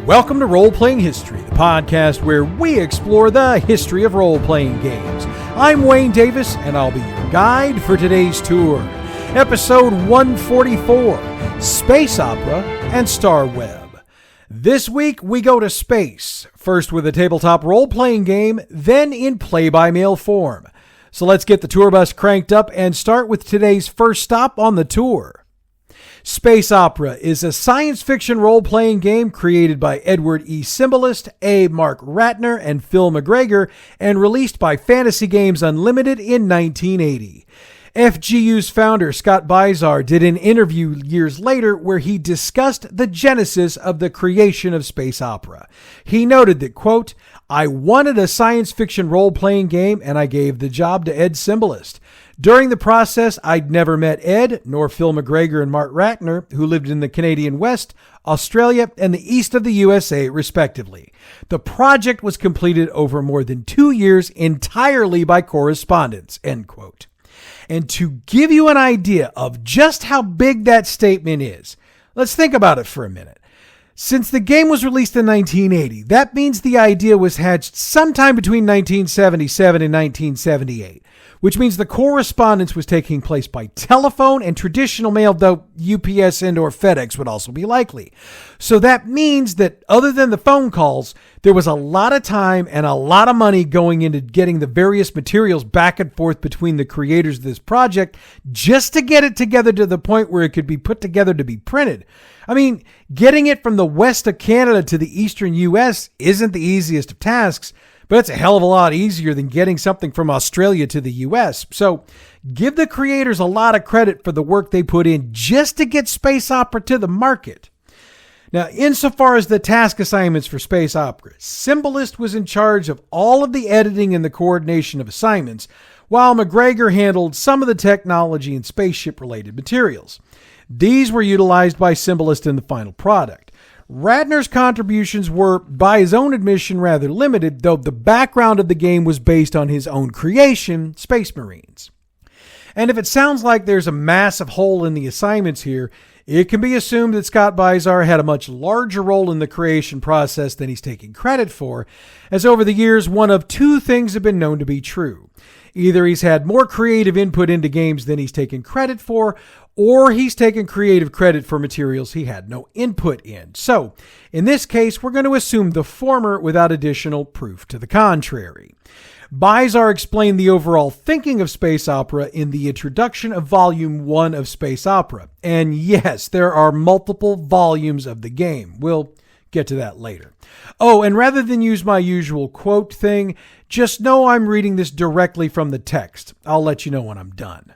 Welcome to Roleplaying History, the podcast where we explore the history of role-playing games. I'm Wayne Davis, and I'll be your guide for today's tour. Episode 144, Space Opera and Starweb. This week, we go to space, first with a tabletop role-playing game, then in play-by-mail form. So let's get the tour bus cranked up and start with today's first stop on the tour. Space Opera is a science fiction role-playing game created by Edward E. Symbolist, A. Mark Ratner, and Phil McGregor, and released by Fantasy Games Unlimited in 1980. FGU's founder, Scott Bizar, did an interview years later where he discussed the genesis of the creation of Space Opera. He noted that, quote, "I wanted a science fiction role-playing game, and I gave the job to Ed Symbolist. During the process, I'd never met Ed, nor Phil McGregor and Mark Ratner, who lived in the Canadian West, Australia, and the east of the USA, respectively. The project was completed over more than 2 years entirely by correspondence," end quote. And to give you an idea of just how big that statement is, let's think about it for a minute. Since the game was released in 1980, that means the idea was hatched sometime between 1977 and 1978, which means the correspondence was taking place by telephone and traditional mail, though UPS and or FedEx would also be likely. So that means that other than the phone calls, there was a lot of time and a lot of money going into getting the various materials back and forth between the creators of this project just to get it together to the point where it could be put together to be printed. I mean, getting it from the west of Canada to the eastern US isn't the easiest of tasks, but it's a hell of a lot easier than getting something from Australia to the US. So give the creators a lot of credit for the work they put in just to get Space Opera to the market. Now, insofar as the task assignments for Space Opera, Symbolist was in charge of all of the editing and the coordination of assignments, while McGregor handled some of the technology and spaceship-related materials. These were utilized by Symbolist in the final product. Ratner's contributions were, by his own admission, rather limited, though the background of the game was based on his own creation, Space Marines. And if it sounds like there's a massive hole in the assignments here, it can be assumed that Scott Bizar had a much larger role in the creation process than he's taking credit for, as over the years, one of two things have been known to be true. Either he's had more creative input into games than he's taken credit for, or he's taken creative credit for materials he had no input in. So, in this case, we're going to assume the former without additional proof to the contrary. Bizar explained the overall thinking of Space Opera in the introduction of Volume 1 of Space Opera. And yes, there are multiple volumes of the game. We'll get to that later. Oh, and rather than use my usual quote thing, just know I'm reading this directly from the text. I'll let you know when I'm done.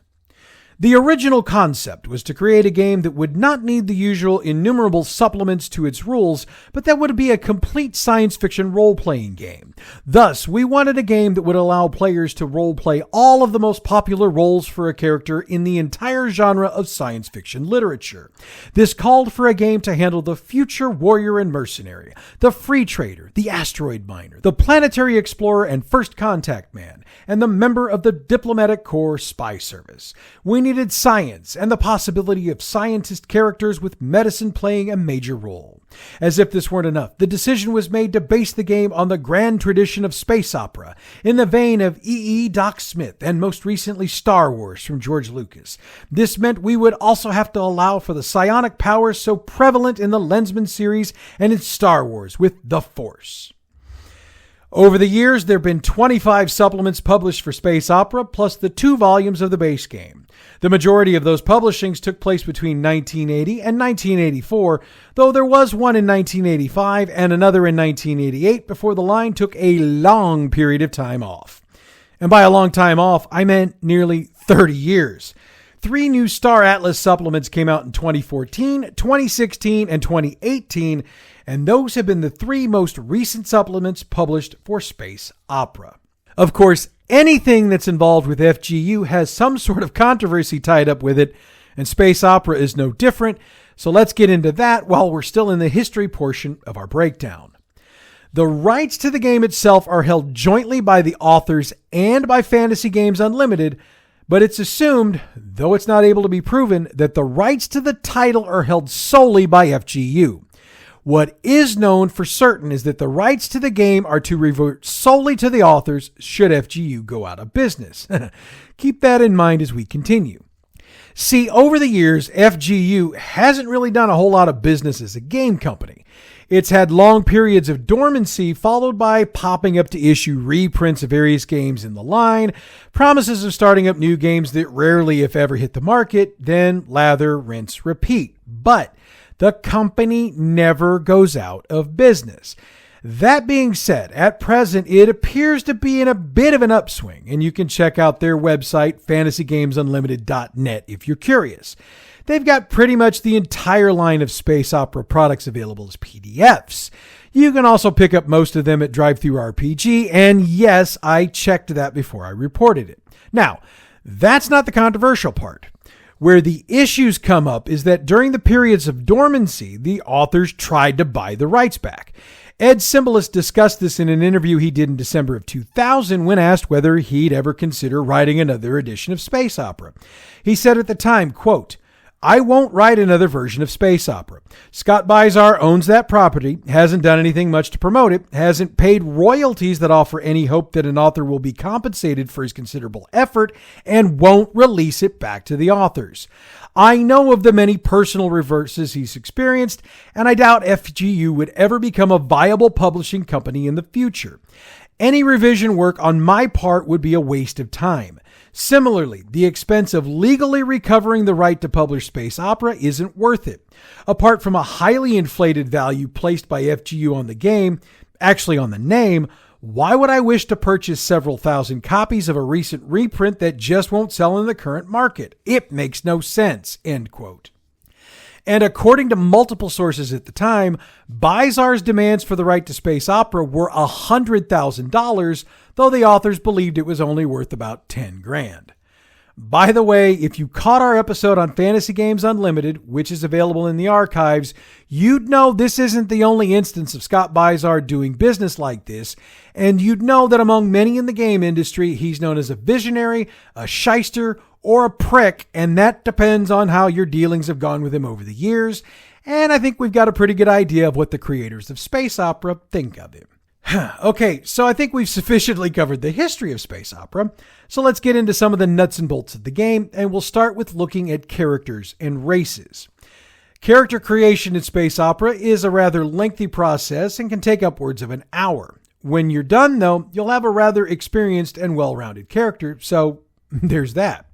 The original concept was to create a game that would not need the usual innumerable supplements to its rules, but that would be a complete science fiction role-playing game. Thus, we wanted a game that would allow players to role-play all of the most popular roles for a character in the entire genre of science fiction literature. This called for a game to handle the future warrior and mercenary, the free trader, the asteroid miner, the planetary explorer and first contact man, and the member of the diplomatic corps spy service. We needed science and the possibility of scientist characters with medicine playing a major role. As if this weren't enough, the decision was made to base the game on the grand tradition of space opera, in the vein of E.E. Doc Smith and most recently Star Wars from George Lucas. This meant we would also have to allow for the psionic powers so prevalent in the Lensman series and in Star Wars with the Force. Over the years, there have been 25 supplements published for Space Opera, plus the 2 volumes of the base game. The majority of those publishings took place between 1980 and 1984, though there was one in 1985 and another in 1988 before the line took a long period of time off. And by a long time off, I meant nearly 30 years. 3 new Star Atlas supplements came out in 2014, 2016, and 2018, and those have been the 3 most recent supplements published for Space Opera. Of course, anything that's involved with FGU has some sort of controversy tied up with it, and Space Opera is no different, so let's get into that while we're still in the history portion of our breakdown. The rights to the game itself are held jointly by the authors and by Fantasy Games Unlimited, but it's assumed, though it's not able to be proven, that the rights to the title are held solely by FGU. What is known for certain is that the rights to the game are to revert solely to the authors should FGU go out of business. Keep that in mind as we continue. See, over the years, FGU hasn't really done a whole lot of business as a game company. It's had long periods of dormancy followed by popping up to issue reprints of various games in the line, promises of starting up new games that rarely if ever hit the market, then lather, rinse, repeat. But the company never goes out of business. That being said, at present, it appears to be in a bit of an upswing, and you can check out their website, fantasygamesunlimited.net, if you're curious. They've got pretty much the entire line of space opera products available as PDFs. You can also pick up most of them at DriveThruRPG, and yes, I checked that before I reported it. Now, that's not the controversial part. Where the issues come up is that during the periods of dormancy, the authors tried to buy the rights back. Ed Symbolis discussed this in an interview he did in December of 2000 when asked whether he'd ever consider writing another edition of Space Opera. He said at the time, quote, "I won't write another version of Space Opera. Scott Bizar owns that property, hasn't done anything much to promote it, hasn't paid royalties that offer any hope that an author will be compensated for his considerable effort, and won't release it back to the authors. I know of the many personal reverses he's experienced, and I doubt FGU would ever become a viable publishing company in the future. Any revision work on my part would be a waste of time. Similarly, the expense of legally recovering the right to publish Space Opera isn't worth it. Apart from a highly inflated value placed by FGU on the game, actually on the name, why would I wish to purchase several thousand copies of a recent reprint that just won't sell in the current market? It makes no sense." End quote. And according to multiple sources at the time, Bizar's demands for the right to Space Opera were $100,000, though the authors believed it was only worth about $10,000. By the way, if you caught our episode on Fantasy Games Unlimited, which is available in the archives, you'd know this isn't the only instance of Scott Bizar doing business like this, and you'd know that among many in the game industry, he's known as a visionary, a shyster, or a prick, and that depends on how your dealings have gone with him over the years, and I think we've got a pretty good idea of what the creators of Space Opera think of him. Okay, so I think we've sufficiently covered the history of Space Opera, so let's get into some of the nuts and bolts of the game, and we'll start with looking at characters and races. Character creation in Space Opera is a rather lengthy process and can take upwards of an hour. When you're done, though, you'll have a rather experienced and well-rounded character, so there's that.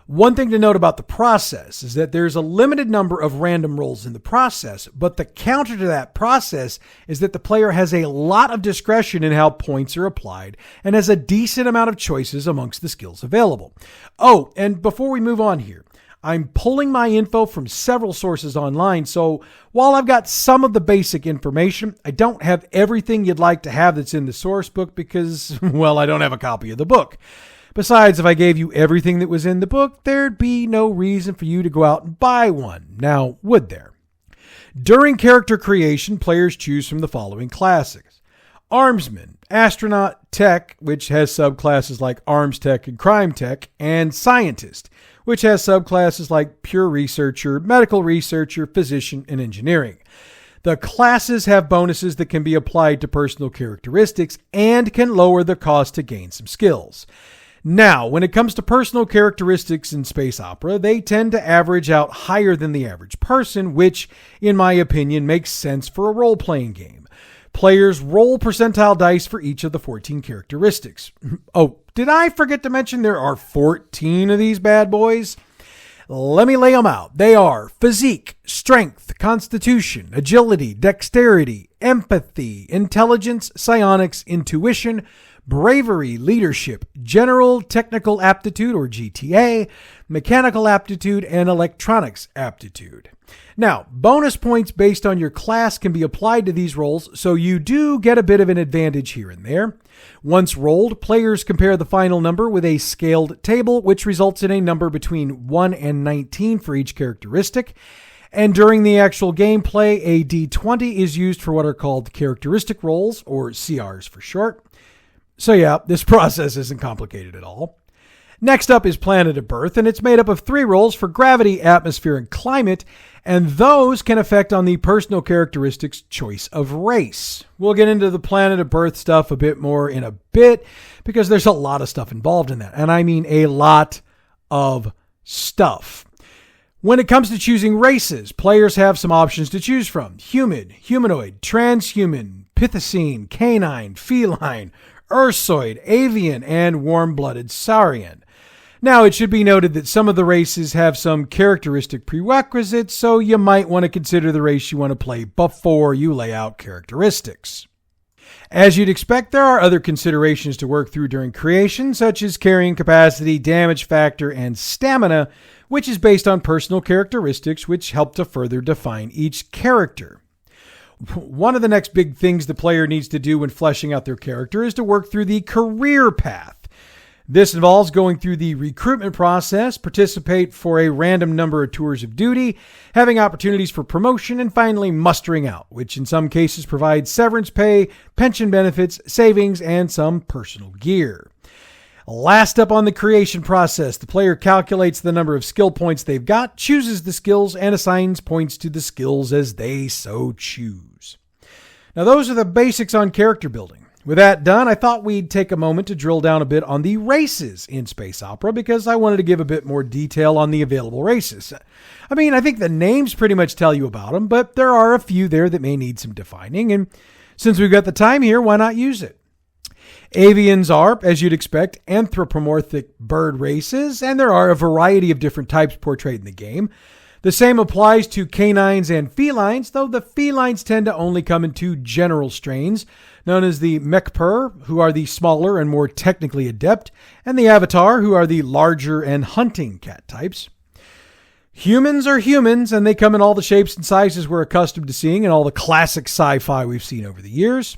One thing to note about the process is that there's a limited number of random rolls in the process, but the counter to that process is that the player has a lot of discretion in how points are applied and has a decent amount of choices amongst the skills available. Oh, and before we move on here, I'm pulling my info from several sources online, so while I've got some of the basic information, I don't have everything you'd like to have that's in the source book because, well, I don't have a copy of the book. Besides, if I gave you everything that was in the book, there'd be no reason for you to go out and buy one. Now, would there? During character creation, players choose from the following classes: Armsman, Astronaut, Tech, which has subclasses like Arms Tech and Crime Tech, and Scientist, which has subclasses like Pure Researcher, Medical Researcher, Physician, and Engineering. The classes have bonuses that can be applied to personal characteristics and can lower the cost to gain some skills. Now, when it comes to personal characteristics in Space Opera, they tend to average out higher than the average person, which, in my opinion, makes sense for a role-playing game. Players roll percentile dice for each of the 14 characteristics. Oh, did I forget to mention there are 14 of these bad boys? Let me lay them out. They are physique, strength, constitution, agility, dexterity, empathy, intelligence, psionics, intuition, bravery, leadership, general technical aptitude or GTA, mechanical aptitude, and electronics aptitude. Now, bonus points based on your class can be applied to these rolls, so you do get a bit of an advantage here and there. Once rolled, players compare the final number with a scaled table, which results in a number between 1 and 19 for each characteristic. And during the actual gameplay, a D20 is used for what are called characteristic rolls, or CRs for short. So yeah, this process isn't complicated at all. Next up is Planet of Birth, and it's made up of 3 roles for gravity, atmosphere, and climate, and those can affect on the personal characteristics choice of race. We'll get into the Planet of Birth stuff a bit more in a bit, because there's a lot of stuff involved in that, and I mean a lot of stuff. When it comes to choosing races, players have some options to choose from: human, humanoid, transhuman, Pithecine, canine, feline, Ursoid, avian, and warm-blooded saurian. Now, it should be noted that some of the races have some characteristic prerequisites, so you might want to consider the race you want to play before you lay out characteristics. As you'd expect, there are other considerations to work through during creation, such as carrying capacity, damage factor, and stamina, which is based on personal characteristics which help to further define each character. One of the next big things the player needs to do when fleshing out their character is to work through the career path. This involves going through the recruitment process, participate for a random number of tours of duty, having opportunities for promotion, and finally mustering out, which in some cases provides severance pay, pension benefits, savings, and some personal gear. Last up on the creation process, the player calculates the number of skill points they've got, chooses the skills, and assigns points to the skills as they so choose. Now, those are the basics on character building. With that done, I thought we'd take a moment to drill down a bit on the races in space opera, because I wanted to give a bit more detail on the available races. I mean, I think the names pretty much tell you about them, but there are a few there that may need some defining, and since we've got the time here, why not use it? Avians are, as you'd expect, anthropomorphic bird races, and there are a variety of different types portrayed in the game. The same applies to canines and felines, though the felines tend to only come in 2 general strains, known as the Mekpur, who are the smaller and more technically adept, and the Avatar, who are the larger and hunting cat types. Humans are humans, and they come in all the shapes and sizes we're accustomed to seeing in all the classic sci-fi we've seen over the years.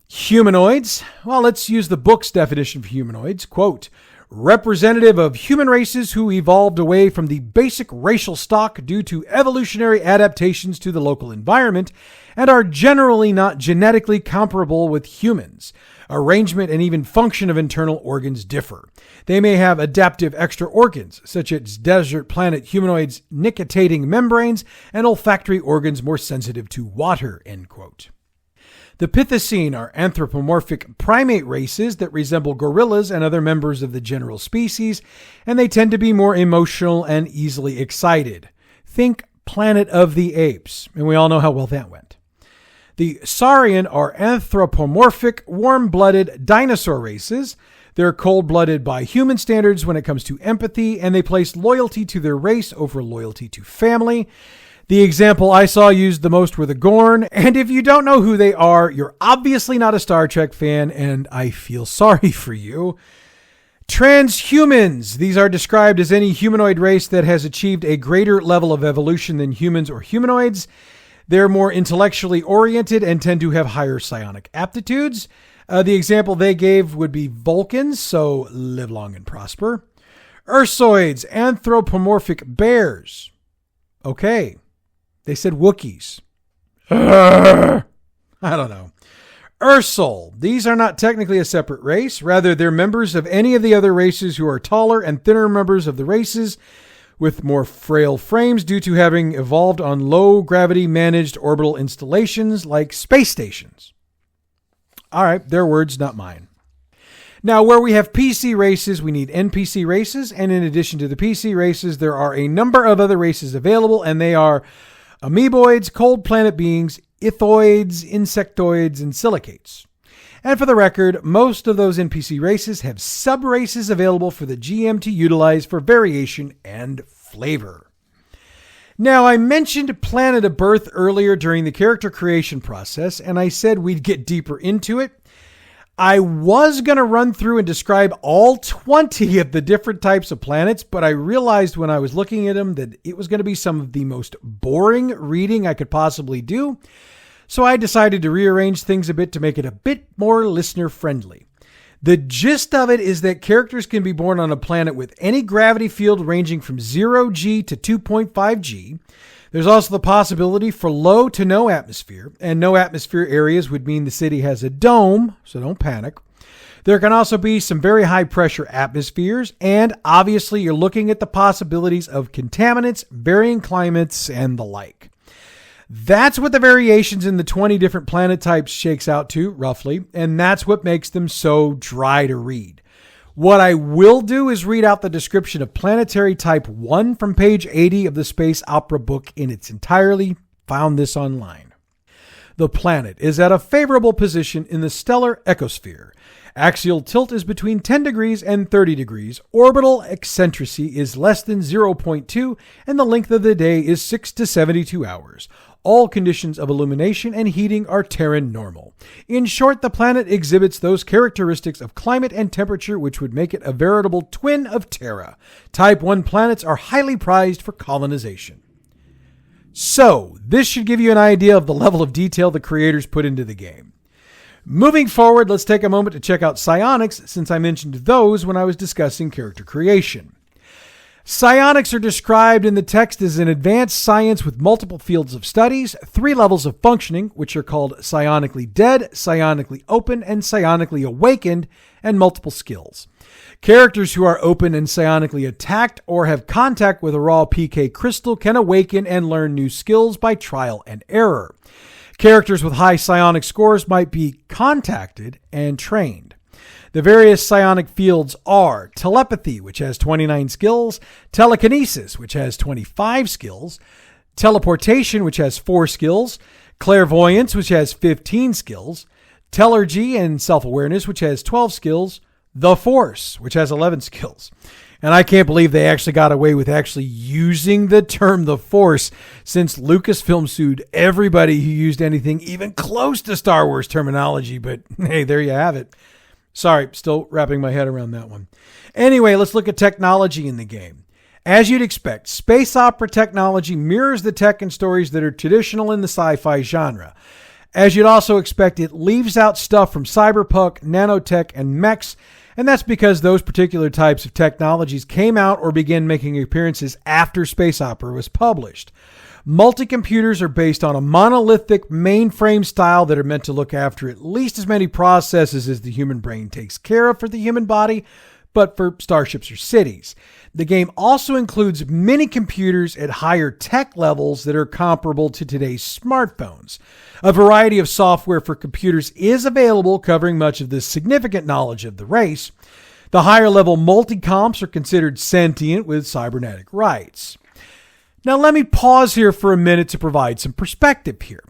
Humanoids, well, let's use the book's definition for humanoids. Quote, representative of human races who evolved away from the basic racial stock due to evolutionary adaptations to the local environment and are generally not genetically comparable with humans. Arrangement and even function of internal organs differ. They may have adaptive extra organs, such as desert planet humanoids' nictitating membranes and olfactory organs more sensitive to water, end quote. The Pithecine are anthropomorphic primate races that resemble gorillas and other members of the general species, and they tend to be more emotional and easily excited. Think Planet of the Apes, and we all know how well that went. The Saurian are anthropomorphic, warm-blooded dinosaur races. They're cold-blooded by human standards when it comes to empathy, and they place loyalty to their race over loyalty to family. The example I saw used the most were the Gorn, and if you don't know who they are, you're obviously not a Star Trek fan, and I feel sorry for you. Transhumans. These are described as any humanoid race that has achieved a greater level of evolution than humans or humanoids. They're more intellectually oriented and tend to have higher psionic aptitudes. The example they gave would be Vulcans, so live long and prosper. Ursoids, anthropomorphic bears. Okay. They said Wookiees. I don't know. Ursol. These are not technically a separate race. Rather, they're members of any of the other races who are taller and thinner members of the races with more frail frames due to having evolved on low-gravity managed orbital installations like space stations. All right, their words, not mine. Now, where we have PC races, we need NPC races, and in addition to the PC races, there are a number of other races available, and they are amoeboids, cold planet beings, ithoids, insectoids, and silicates. And for the record, most of those NPC races have sub-races available for the GM to utilize for variation and flavor. Now, I mentioned Planet of Birth earlier during the character creation process, and I said we'd get deeper into it. I was going to run through and describe all 20 of the different types of planets, but I realized when I was looking at them that it was going to be some of the most boring reading I could possibly do. So I decided to rearrange things a bit to make it a bit more listener-friendly. The gist of it is that characters can be born on a planet with any gravity field ranging from 0G to 2.5G. There's also the possibility for low to no atmosphere, and no atmosphere areas would mean the city has a dome, so don't panic. There can also be some very high pressure atmospheres, and obviously you're looking at the possibilities of contaminants, varying climates, and the like. That's what the variations in the 20 different planet types shakes out to, roughly, and that's what makes them so dry to read. What I will do is read out the description of Planetary Type 1 from page 80 of the Space Opera book in its entirety. Found this online. The planet is at a favorable position in the stellar ecosphere. Axial tilt is between 10 degrees and 30 degrees. Orbital eccentricity is less than 0.2, and the length of the day is 6 to 72 hours. All conditions of illumination and heating are Terran normal. In short, the planet exhibits those characteristics of climate and temperature which would make it a veritable twin of Terra. Type 1 planets are highly prized for colonization. So, this should give you an idea of the level of detail the creators put into the game. Moving forward, let's take a moment to check out psionics, since I mentioned those when I was discussing character creation. Psionics are described in the text as an advanced science with multiple fields of studies, 3 levels of functioning, which are called psionically dead, psionically open, and psionically awakened, and multiple skills. Characters who are open and psionically attacked or have contact with a raw PK crystal can awaken and learn new skills by trial and error. Characters with high psionic scores might be contacted and trained. The various psionic fields are telepathy, which has 29 skills, telekinesis, which has 25 skills, teleportation, which has 4 skills, clairvoyance, which has 15 skills, telergy and self-awareness, which has 12 skills, the Force, which has 11 skills. And I can't believe they actually got away with actually using the term the Force, since Lucasfilm sued everybody who used anything even close to Star Wars terminology. But hey, there you have it. Sorry, still wrapping my head around that one. Anyway, let's look at technology in the game. As you'd expect, space opera technology mirrors the tech and stories that are traditional in the sci-fi genre. As you'd also expect, it leaves out stuff from cyberpunk, nanotech, and mechs, and that's because those particular types of technologies came out or began making appearances after space opera was published. Multi-computers are based on a monolithic mainframe style that are meant to look after at least as many processes as the human brain takes care of for the human body, but for starships or cities. The game also includes mini computers at higher tech levels that are comparable to today's smartphones. A variety of software for computers is available, covering much of the significant knowledge of the race. The higher level multi-comps are considered sentient with cybernetic rights. Now let me pause here for a minute to provide some perspective here.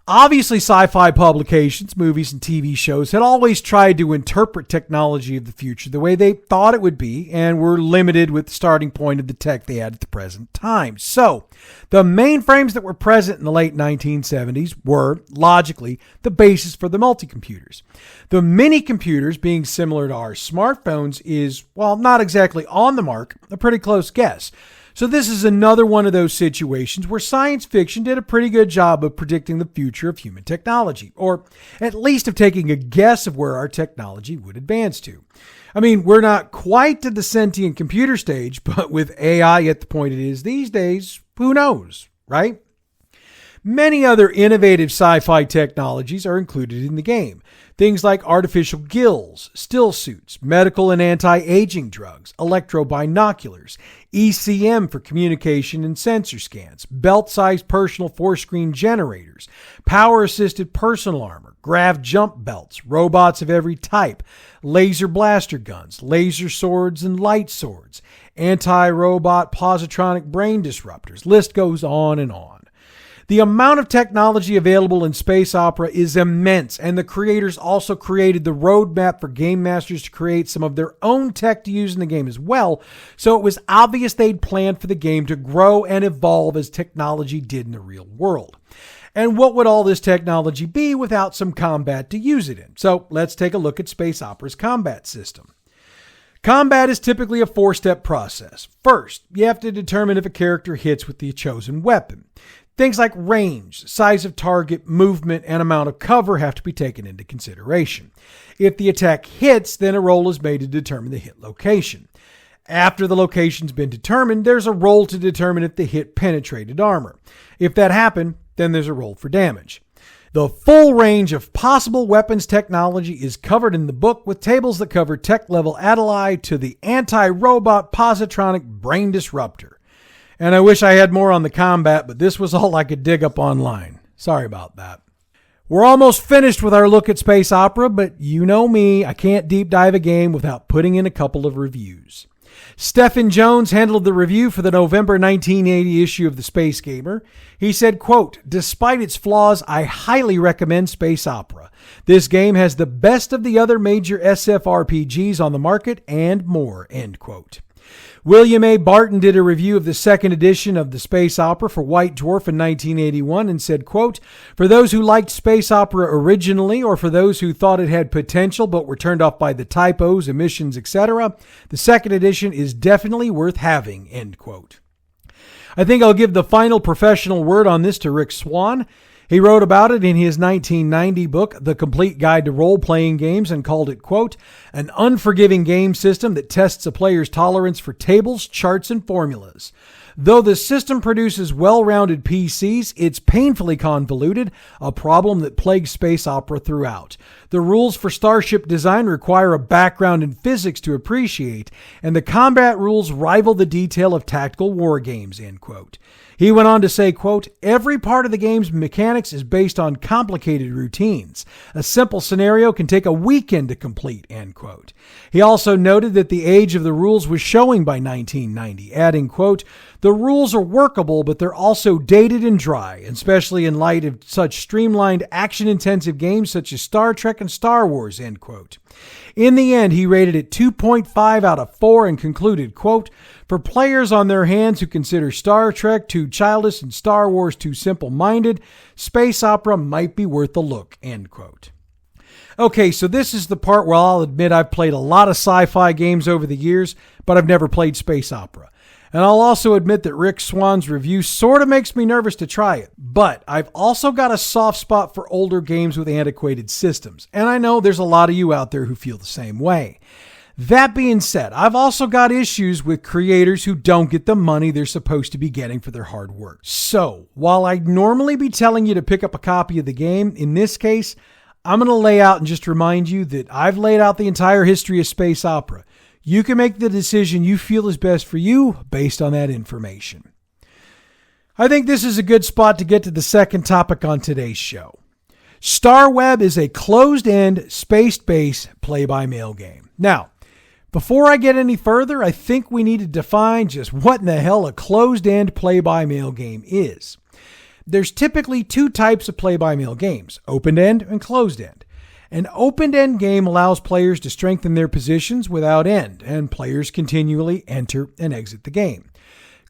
Obviously, sci-fi publications, movies, and TV shows had always tried to interpret technology of the future the way they thought it would be, and were limited with the starting point of the tech they had at the present time. So, the mainframes that were present in the late 1970s were, logically, the basis for the multi-computers. The mini-computers, being similar to our smartphones, is, well, not exactly on the mark, a pretty close guess. So this is another one of those situations where science fiction did a pretty good job of predicting the future of human technology, or at least of taking a guess of where our technology would advance to. I mean, we're not quite to the sentient computer stage, but with AI at the point it is these days, who knows, right? Many other innovative sci-fi technologies are included in the game. Things like artificial gills, still suits, medical and anti-aging drugs, electro-binoculars, ECM for communication and sensor scans, belt-sized personal 4-screen generators, power-assisted personal armor, grav jump belts, robots of every type, laser blaster guns, laser swords and light swords, anti-robot positronic brain disruptors. List goes on and on. The amount of technology available in space opera is immense, and the creators also created the roadmap for game masters to create some of their own tech to use in the game as well, so it was obvious they'd planned for the game to grow and evolve as technology did in the real world. And what would all this technology be without some combat to use it in? So let's take a look at space opera's combat system. Combat is typically a 4-step process. First, you have to determine if a character hits with the chosen weapon. Things like range, size of target, movement, and amount of cover have to be taken into consideration. If the attack hits, then a roll is made to determine the hit location. After the location's been determined, there's a roll to determine if the hit penetrated armor. If that happened, then there's a roll for damage. The full range of possible weapons technology is covered in the book, with tables that cover tech-level Adelaide to the anti-robot positronic brain disruptor. And I wish I had more on the combat, but this was all I could dig up online. Sorry about that. We're almost finished with our look at space opera, but you know me, I can't deep dive a game without putting in a couple of reviews. Stephen Jones handled the review for the November 1980 issue of the Space Gamer. He said, quote, "Despite its flaws, I highly recommend Space Opera. This game has the best of the other major SF RPGs on the market and more," end quote. William A. Barton did a review of the second edition of the Space Opera for White Dwarf in 1981 and said, quote, "For those who liked Space Opera originally, or for those who thought it had potential but were turned off by the typos, emissions, etc., the second edition is definitely worth having," end quote. I think I'll give the final professional word on this to Rick Swan. He wrote about it in his 1990 book, The Complete Guide to Role-Playing Games, and called it, quote, "an unforgiving game system that tests a player's tolerance for tables, charts, and formulas. Though the system produces well-rounded PCs, it's painfully convoluted, a problem that plagues space opera throughout. The rules for starship design require a background in physics to appreciate, and the combat rules rival the detail of tactical war games," end quote. He went on to say, quote, "Every part of the game's mechanics is based on complicated routines. A simple scenario can take a weekend to complete," end quote. He also noted that the age of the rules was showing by 1990, adding, quote, "The rules are workable, but they're also dated and dry, especially in light of such streamlined, action-intensive games such as Star Trek and Star Wars," end quote. In the end, he rated it 2.5 out of 4 and concluded, quote, "For players on their hands who consider Star Trek too childish and Star Wars too simple-minded, Space Opera might be worth a look," end quote. Okay, so this is the part where I'll admit I've played a lot of sci-fi games over the years, but I've never played Space Opera. And I'll also admit that Rick Swan's review sort of makes me nervous to try it. But I've also got a soft spot for older games with antiquated systems. And I know there's a lot of you out there who feel the same way. That being said, I've also got issues with creators who don't get the money they're supposed to be getting for their hard work. So, while I'd normally be telling you to pick up a copy of the game, in this case, I'm going to lay out and just remind you that I've laid out the entire history of Space Opera. You can make the decision you feel is best for you based on that information. I think this is a good spot to get to the second topic on today's show. Starweb is a closed-end, space-based play-by-mail game. Now, before I get any further, I think we need to define just what in the hell a closed-end play-by-mail game is. There's typically two types of play-by-mail games, open-end and closed-end. An open-end game allows players to strengthen their positions without end, and players continually enter and exit the game.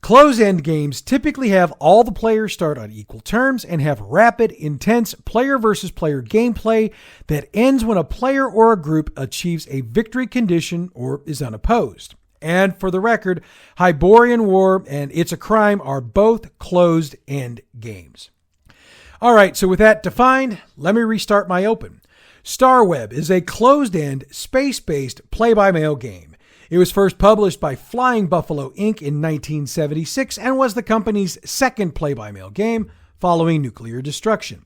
Closed-end games typically have all the players start on equal terms and have rapid, intense player-versus-player gameplay that ends when a player or a group achieves a victory condition or is unopposed. And for the record, Hyborian War and It's a Crime are both closed-end games. All right, so with that defined, let me restart my open. Starweb is a closed-end, space-based play-by-mail game. It was first published by Flying Buffalo Inc. in 1976 and was the company's second play-by-mail game following Nuclear Destruction.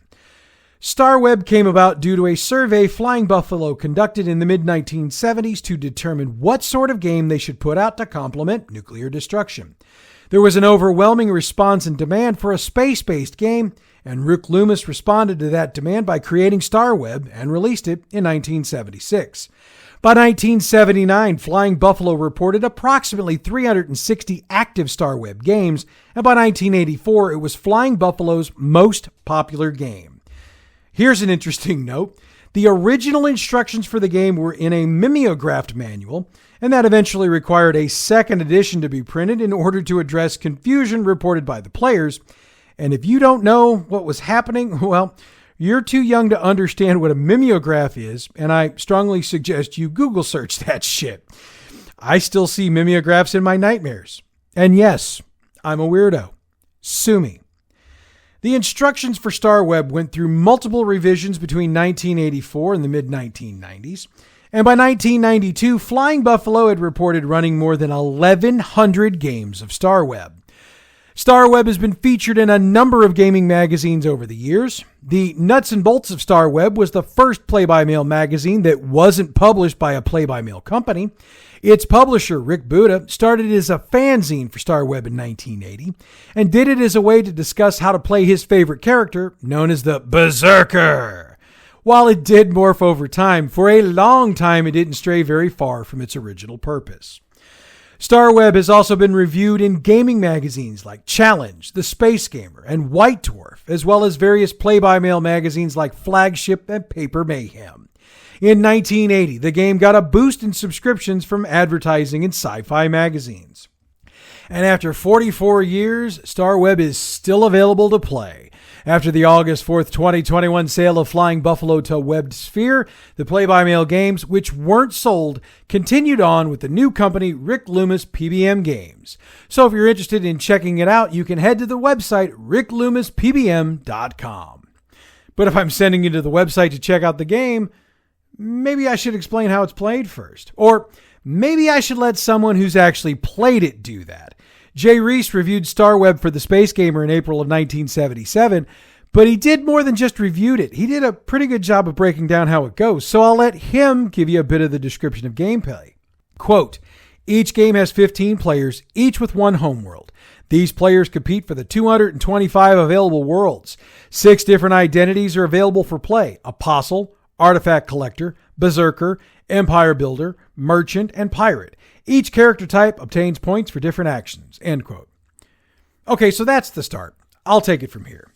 Starweb came about due to a survey Flying Buffalo conducted in the mid-1970s to determine what sort of game they should put out to complement Nuclear Destruction. There was an overwhelming response and demand for a space-based game, and Rick Loomis responded to that demand by creating Starweb and released it in 1976. By 1979, Flying Buffalo reported approximately 360 active Starweb games, and by 1984, it was Flying Buffalo's most popular game. Here's an interesting note. The original instructions for the game were in a mimeographed manual, and that eventually required a second edition to be printed in order to address confusion reported by the players. And if you don't know what was happening, well, you're too young to understand what a mimeograph is, and I strongly suggest you Google search that shit. I still see mimeographs in my nightmares. And yes, I'm a weirdo. Sue me. The instructions for Starweb went through multiple revisions between 1984 and the mid-1990s, and by 1992, Flying Buffalo had reported running more than 1,100 games of Starweb. Starweb has been featured in a number of gaming magazines over the years. The Nuts and Bolts of Starweb was the first play-by-mail magazine that wasn't published by a play-by-mail company. Its publisher, Rick Buda, started as a fanzine for Starweb in 1980 and did it as a way to discuss how to play his favorite character, known as the Berserker. While it did morph over time, for a long time it didn't stray very far from its original purpose. Starweb has also been reviewed in gaming magazines like Challenge, The Space Gamer, and White Dwarf, as well as various play-by-mail magazines like Flagship and Paper Mayhem. In 1980, the game got a boost in subscriptions from advertising in sci-fi magazines. And after 44 years, Starweb is still available to play. After the August 4th, 2021 sale of Flying Buffalo to Webbed Sphere, the play-by-mail games, which weren't sold, continued on with the new company Rick Loomis PBM Games. So if you're interested in checking it out, you can head to the website rickloomispbm.com. But if I'm sending you to the website to check out the game, maybe I should explain how it's played first. Or maybe I should let someone who's actually played it do that. Jay Reese reviewed Starweb for the Space Gamer in April of 1977, but he did more than just reviewed it. He did a pretty good job of breaking down how it goes, so I'll let him give you a bit of the description of gameplay. Quote, each game has 15 players, each with one homeworld. These players compete for the 225 available worlds. 6 different identities are available for play: Apostle, Artifact Collector, Berserker, Empire Builder, Merchant, and Pirate. Each character type obtains points for different actions. End quote. Okay, so that's the start. I'll take it from here.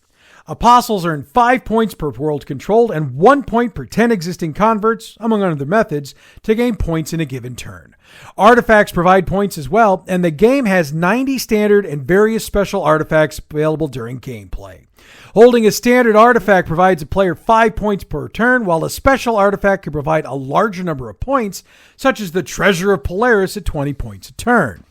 Apostles earn 5 points per world controlled and 1 point per 10 existing converts, among other methods, to gain points in a given turn. Artifacts provide points as well, and the game has 90 standard and various special artifacts available during gameplay. Holding a standard artifact provides a player 5 points per turn, while a special artifact can provide a larger number of points, such as the Treasure of Polaris at 20 points a turn.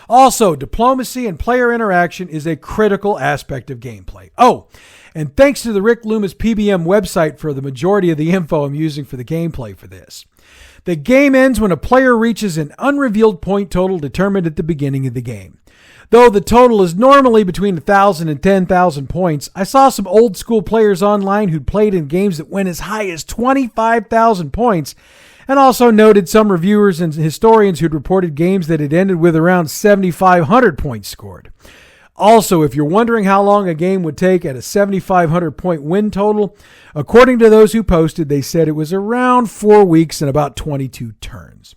Also, diplomacy and player interaction is a critical aspect of gameplay. Oh, and thanks to the Rick Loomis PBM website for the majority of the info I'm using for the gameplay for this. The game ends when a player reaches an unrevealed point total determined at the beginning of the game. Though the total is normally between 1,000 and 10,000 points, I saw some old school players online who'd played in games that went as high as 25,000 points, and also noted some reviewers and historians who'd reported games that had ended with around 7,500 points scored. Also, if you're wondering how long a game would take at a 7,500 point win total, according to those who posted, they said it was around 4 weeks and about 22 turns.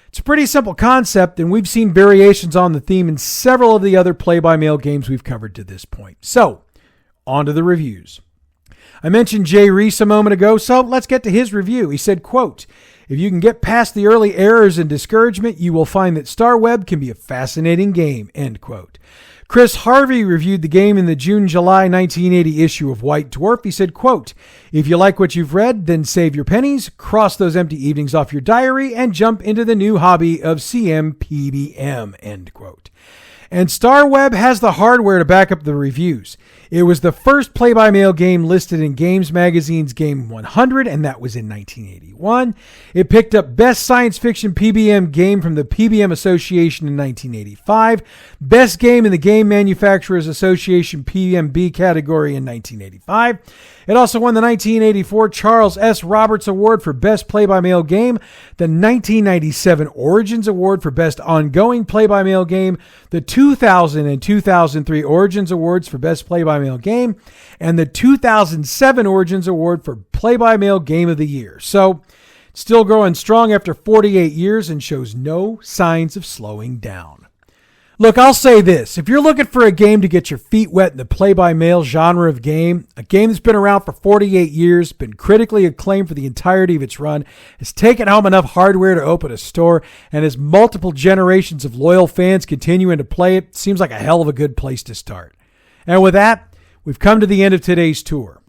It's a pretty simple concept, and we've seen variations on the theme in several of the other play-by-mail games we've covered to this point. So, on to the reviews. I mentioned Jay Reese a moment ago, so let's get to his review. He said, quote, if you can get past the early errors and discouragement, you will find that Starweb can be a fascinating game, end quote. Chris Harvey reviewed the game in the June-July 1980 issue of White Dwarf. He said, quote, if you like what you've read, then save your pennies, cross those empty evenings off your diary, and jump into the new hobby of CMPBM, end quote. And Starweb has the hardware to back up the reviews. It was the first play-by-mail game listed in Games Magazine's Game 100, and that was in 1981. It picked up Best Science Fiction PBM Game from the PBM Association in 1985, Best Game in the Game Manufacturers Association PMB category in 1985. It also won the 1984 Charles S. Roberts Award for Best Play-by-Mail Game, the 1997 Origins Award for Best Ongoing Play-by-Mail Game, the 2000 and 2003 Origins Awards for Best Play-by-Mail Game, and the 2007 Origins Award for Play-by-Mail Game of the Year. So, it's still growing strong after 48 years and shows no signs of slowing down. Look, I'll say this. If you're looking for a game to get your feet wet in the play-by-mail genre of game, a game that's been around for 48 years, been critically acclaimed for the entirety of its run, has taken home enough hardware to open a store, and has multiple generations of loyal fans continuing to play it, seems like a hell of a good place to start. And with that, we've come to the end of today's tour.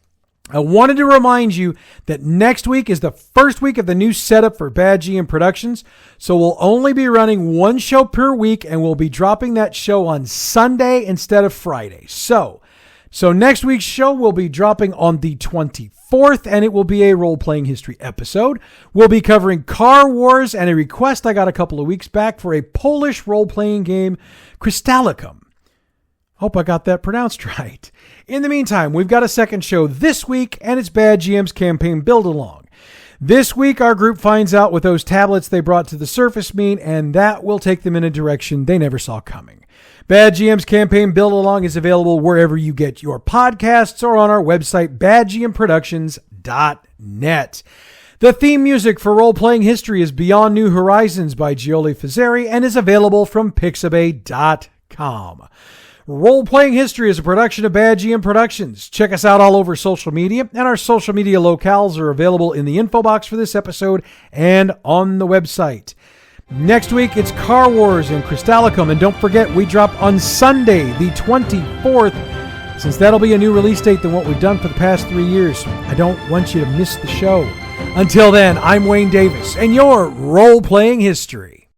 I wanted to remind you that next week is the first week of the new setup for Badgm Productions, so we'll only be running one show per week, and we'll be dropping that show on Sunday instead of Friday. So next week's show will be dropping on the 24th, and it will be a role-playing history episode. We'll be covering Car Wars and a request I got a couple of weeks back for a Polish role-playing game, Krystalicum. Hope I got that pronounced right. In the meantime, we've got a second show this week, and it's Bad GM's campaign build-along. This week, our group finds out what those tablets they brought to the surface mean, and that will take them in a direction they never saw coming. Bad GM's campaign build-along is available wherever you get your podcasts or on our website, badgmproductions.net. The theme music for Role-Playing History is Beyond New Horizons by Giole Fazzeri and is available from pixabay.com. Role-Playing History is a production of Bad GM Productions. Check us out all over social media, and our social media locales are available in the info box for this episode and on the website. Next week, it's Car Wars and Crystallicum, and don't forget, we drop on Sunday, the 24th, since that'll be a new release date than what we've done for the past 3 years. I don't want you to miss the show. Until then, I'm Wayne Davis, and you're Role-Playing History.